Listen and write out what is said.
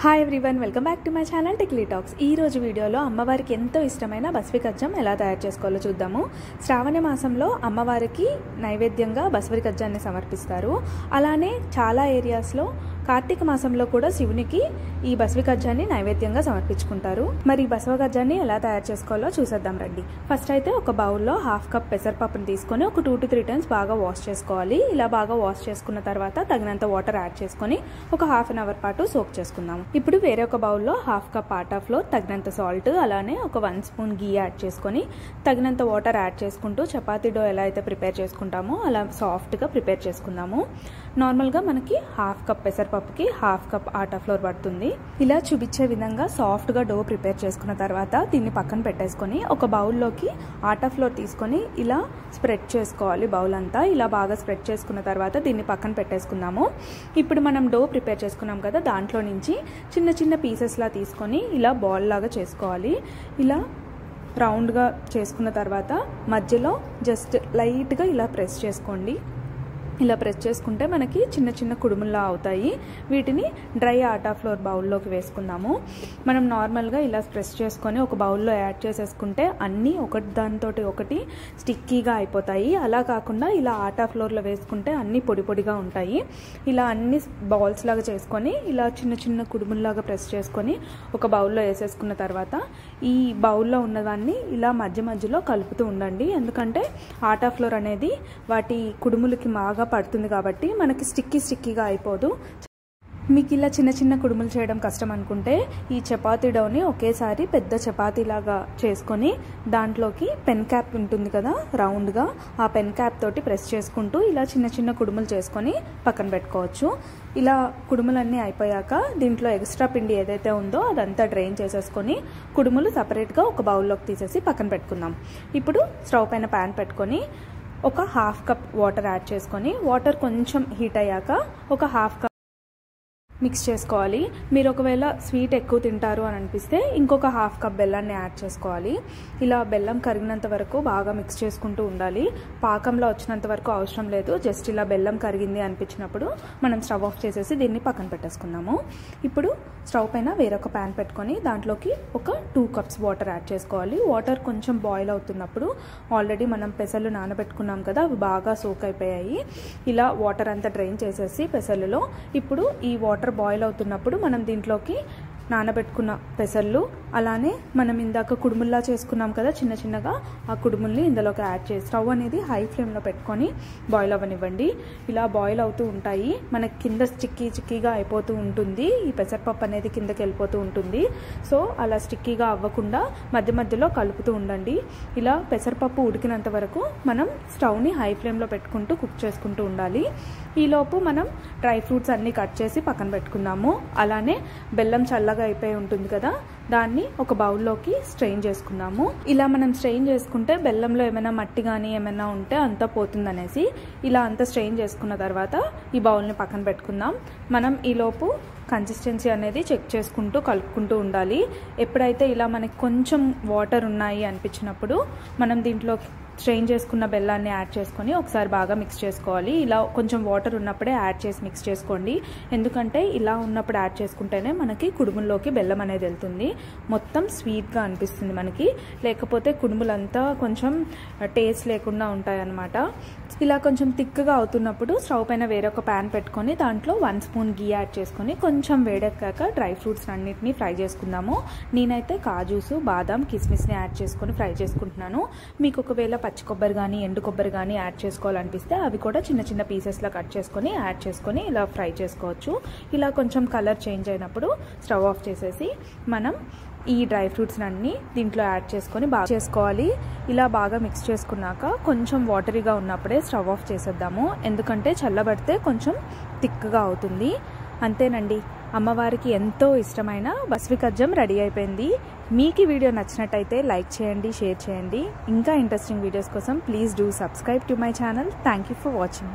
Hi everyone, welcome back to my channel Techly Talks. ఈ రోజు వీడియోలో అమ్మవారికి ఎంతో ఇష్టమైన బస్వి కజ్జం ఎలా తయారు చేసుకోవాలో చూద్దాము. శ్రావణ మాసంలో అమ్మవారికి నైవేద్యంగా బస్వి కజ్జాన్ని సమర్పిస్తారు. అలానే చాలా ఏరియాస్లో కార్తీక మాసంలో కూడా శివునికి ఈ బస్వి కజ్జాన్ని నైవేద్యంగా సమర్పించుకుంటారు. మరి బస్వ కజ్జాన్ని ఎలా తయారు చేసుకోవాలో చూసేద్దాం రండి. ఫస్ట్ అయితే ఒక బౌల్లో 1/2 కప్ పెసరపప్పుని తీసుకొని ఒక 2 to 3 times బాగా వాష్ చేసుకోవాలి. ఇలా బాగా వాష్ చేసుకున్న తర్వాత తగినంత వాటర్ యాడ్ చేసుకొని ఒక 1/2 an hour పాటు సోక్ చేసుకుందాము. ఇప్పుడు వేరే ఒక బౌల్లో 1/2 కప్ ఆటా ఫ్లోర్, తగినంత సాల్ట్, అలానే ఒక 1 స్పూన్ గీ యాడ్ చేసుకొని తగినంత వాటర్ యాడ్ చేసుకుంటూ చపాతీ డో ఎలా అయితే ప్రిపేర్ చేసుకుంటామో అలా సాఫ్ట్గా ప్రిపేర్ చేసుకుందాము. నార్మల్గా మనకి 1/2 కప్ పెసరపప్పుకి 1/2 కప్ ఆటా ఫ్లోర్ పడుతుంది. ఇలా చూపించే విధంగా సాఫ్ట్గా డో ప్రిపేర్ చేసుకున్న తర్వాత దీన్ని పక్కన పెట్టేసుకొని ఒక బౌల్లోకి ఆటా ఫ్లోర్ తీసుకొని ఇలా స్ప్రెడ్ చేసుకోవాలి. బౌల్ అంతా ఇలా బాగా స్ప్రెడ్ చేసుకున్న తర్వాత దీన్ని పక్కన పెట్టేసుకుందాము. ఇప్పుడు మనం డో ప్రిపేర్ చేసుకున్నాం కదా, దాంట్లో నుంచి చిన్న చిన్న పీసెస్లా తీసుకొని ఇలా బాల్ లాగా చేసుకోవాలి. ఇలా రౌండ్గా చేసుకున్న తర్వాత మధ్యలో జస్ట్ లైట్గా ఇలా ప్రెస్ చేసుకోండి. ఇలా ప్రెస్ చేసుకుంటే మనకి చిన్న చిన్న కుడుముల్లా అవుతాయి. వీటిని డ్రై ఆటా ఫ్లోర్ బౌల్లోకి వేసుకుందాము. మనం నార్మల్గా ఇలా ప్రెస్ చేసుకొని ఒక బౌల్లో యాడ్ చేసేసుకుంటే అన్నీ ఒకటి దానితోటి ఒకటి స్టిక్కీగా అయిపోతాయి. అలా కాకుండా ఇలా ఆటా ఫ్లోర్లో వేసుకుంటే అన్నీ పొడి పొడిగా ఉంటాయి. ఇలా అన్ని బౌల్స్ లాగా చేసుకొని ఇలా చిన్న చిన్న కుడుముల్లాగా ప్రెస్ చేసుకొని ఒక బౌల్లో వేసేసుకున్న తర్వాత ఈ బౌల్లో ఉన్నదాన్ని ఇలా మధ్య మధ్యలో కలుపుతూ ఉండండి. ఎందుకంటే ఆటా ఫ్లోర్ అనేది వాటి కుడుములకి బాగా పడుతుంది కాబట్టి మనకి స్టిక్కీగా అయిపోదు. మీకు ఇలా చిన్న చిన్న కుడుములు చేయడం కష్టం అనుకుంటే ఈ చపాతీ డౌని ఒకేసారి పెద్ద చపాతీలాగా చేసుకొని దాంట్లోకి పెన్ క్యాప్ ఉంటుంది కదా రౌండ్గా, ఆ పెన్ క్యాప్ తోటి ప్రెస్ చేసుకుంటూ ఇలా చిన్న చిన్న కుడుములు చేసుకొని పక్కన పెట్టుకోవచ్చు. ఇలా కుడుములన్నీ అయిపోయాక దీంట్లో ఎక్స్ట్రా పిండి ఏదైతే ఉందో అదంతా డ్రైన్ చేసేసుకొని కుడుములు సపరేట్గా ఒక బౌల్లోకి తీసేసి పక్కన పెట్టుకుందాం. ఇప్పుడు స్టవ్ పైన ప్యాన్ పెట్టుకొని ఒక 1/2 కప్ వాటర్ యాడ్ చేసుకొని వాటర్ కొంచెం హీట్ అయ్యాక ఒక 1/2 కప్ మిక్స్ చేసుకోవాలి. మీరు ఒకవేళ స్వీట్ ఎక్కువ తింటారు అని అనిపిస్తే ఇంకొక 1/2 కప్ బెల్లాన్ని యాడ్ చేసుకోవాలి. ఇలా బెల్లం కరిగినంత వరకు బాగా మిక్స్ చేసుకుంటూ ఉండాలి. పాకంలో వచ్చినంత వరకు అవసరం లేదు. జస్ట్ ఇలా బెల్లం కరిగింది అనిపించినప్పుడు మనం స్టవ్ ఆఫ్ చేసేసి దీన్ని పక్కన పెట్టేసుకుందాము. ఇప్పుడు స్టవ్ పైన వేరొక ప్యాన్ పెట్టుకొని దాంట్లోకి ఒక 2 cups వాటర్ యాడ్ చేసుకోవాలి. వాటర్ కొంచెం బాయిల్ అవుతున్నప్పుడు ఆల్రెడీ మనం పెసలు నానబెట్టుకున్నాం కదా, అవి బాగా సోక్ అయిపోయాయి. ఇలా వాటర్ అంతా డ్రైన్ చేసేసి పెసలులో ఇప్పుడు ఈ వాటర్ బాయిల్ అవుతున్నప్పుడు మనం దీంట్లోకి నానబెట్టుకున్న పెసళ్ళు, అలానే మనం ఇందాక కుడుముల్లా చేసుకున్నాం కదా చిన్న చిన్నగా, ఆ కుడుముల్ని ఇందులోకి యాడ్ చేసి స్టవ్ అనేది హై ఫ్లేమ్లో పెట్టుకొని బాయిల్ అవ్వనివ్వండి. ఇలా బాయిల్ అవుతూ ఉంటాయి. మనకి కింద స్టిక్కీగా అయిపోతూ ఉంటుంది. ఈ పెసరపప్పు అనేది కిందకి వెళ్ళిపోతూ ఉంటుంది. సో అలా స్టిక్కీగా అవ్వకుండా మధ్య మధ్యలో కలుపుతూ ఉండండి. ఇలా పెసరపప్పు ఉడికినంత వరకు మనం స్టవ్ని హై ఫ్లేమ్లో పెట్టుకుంటూ కుక్ చేసుకుంటూ ఉండాలి. ఈలోపు మనం డ్రై ఫ్రూట్స్ అన్నీ కట్ చేసి పక్కన పెట్టుకుందాము. అలానే బెల్లం చల్లగా అయిపోయి ఉంటుంది కదా, దాన్ని ఒక బౌల్లోకి స్ట్రెయిన్ చేసుకుందాము. ఇలా మనం స్ట్రెయిన్ చేసుకుంటే బెల్లంలో ఏమైనా మట్టి కానీ ఏమైనా ఉంటే అంతా పోతుందనేసి ఇలా అంతా స్ట్రెయిన్ చేసుకున్న తర్వాత ఈ బౌల్ని పక్కన పెట్టుకుందాం. మనం ఈలోపు కన్సిస్టెన్సీ అనేది చెక్ చేసుకుంటూ కలుపుకుంటూ ఉండాలి. ఎప్పుడైతే ఇలా మనకి కొంచెం వాటర్ ఉన్నాయి అనిపించినప్పుడు మనం దీంట్లో స్ట్రెయిన్ చేసుకున్న బెల్లాన్ని యాడ్ చేసుకొని ఒకసారి బాగా మిక్స్ చేసుకోవాలి. ఇలా కొంచెం వాటర్ ఉన్నప్పుడే యాడ్ చేసి మిక్స్ చేసుకోండి. ఎందుకంటే ఇలా ఉన్నప్పుడు యాడ్ చేసుకుంటేనే మనకి కుడుముల్లోకి బెల్లం అనేది వెళ్తుంది. మొత్తం స్వీట్గా అనిపిస్తుంది మనకి, లేకపోతే కుడుములంతా కొంచెం టేస్ట్ లేకుండా ఉంటాయన్నమాట. ఇలా కొంచెం థిక్గా అవుతున్నప్పుడు స్టవ్ పైన వేరొక ప్యాన్ పెట్టుకొని దాంట్లో 1 స్పూన్ గీ యాడ్ చేసుకొని కొంచెం వేడెక్కాక డ్రై ఫ్రూట్స్ అన్నిటిని ఫ్రై చేసుకుందాము. నేనైతే కాజూసు, బాదాం, కిస్మిస్ని యాడ్ చేసుకొని ఫ్రై చేసుకుంటున్నాను. మీకు ఒకవేళ పచ్చి కొబ్బరి కానీ ఎండు కొబ్బరి కానీ యాడ్ చేసుకోవాలనిపిస్తే అవి కూడా చిన్న చిన్న పీసెస్లా కట్ చేసుకొని యాడ్ చేసుకొని ఇలా ఫ్రై చేసుకోవచ్చు. ఇలా కొంచెం కలర్ చేంజ్ అయినప్పుడు స్టవ్ ఆఫ్ చేసేసి మనం ఈ డ్రై ఫ్రూట్స్ అన్నీ దీంట్లో యాడ్ చేసుకొని బాగా చేసుకోవాలి. ఇలా బాగా మిక్స్ చేసుకున్నాక కొంచెం వాటరీగా ఉన్నప్పుడే స్టవ్ ఆఫ్ చేసేద్దాము. ఎందుకంటే చల్లబడితే కొంచెం థిక్గా అవుతుంది. అంతేనండి, అమ్మవారికి ఎంతో ఇష్టమైన బస్వి కజ్జం రెడీ అయిపోయింది. మీకు ఈ వీడియో నచ్చినట్టయితే లైక్ చేయండి, షేర్ చేయండి. ఇంకా ఇంట్రెస్టింగ్ వీడియోస్ కోసం please do subscribe to my channel. Thank you for watching.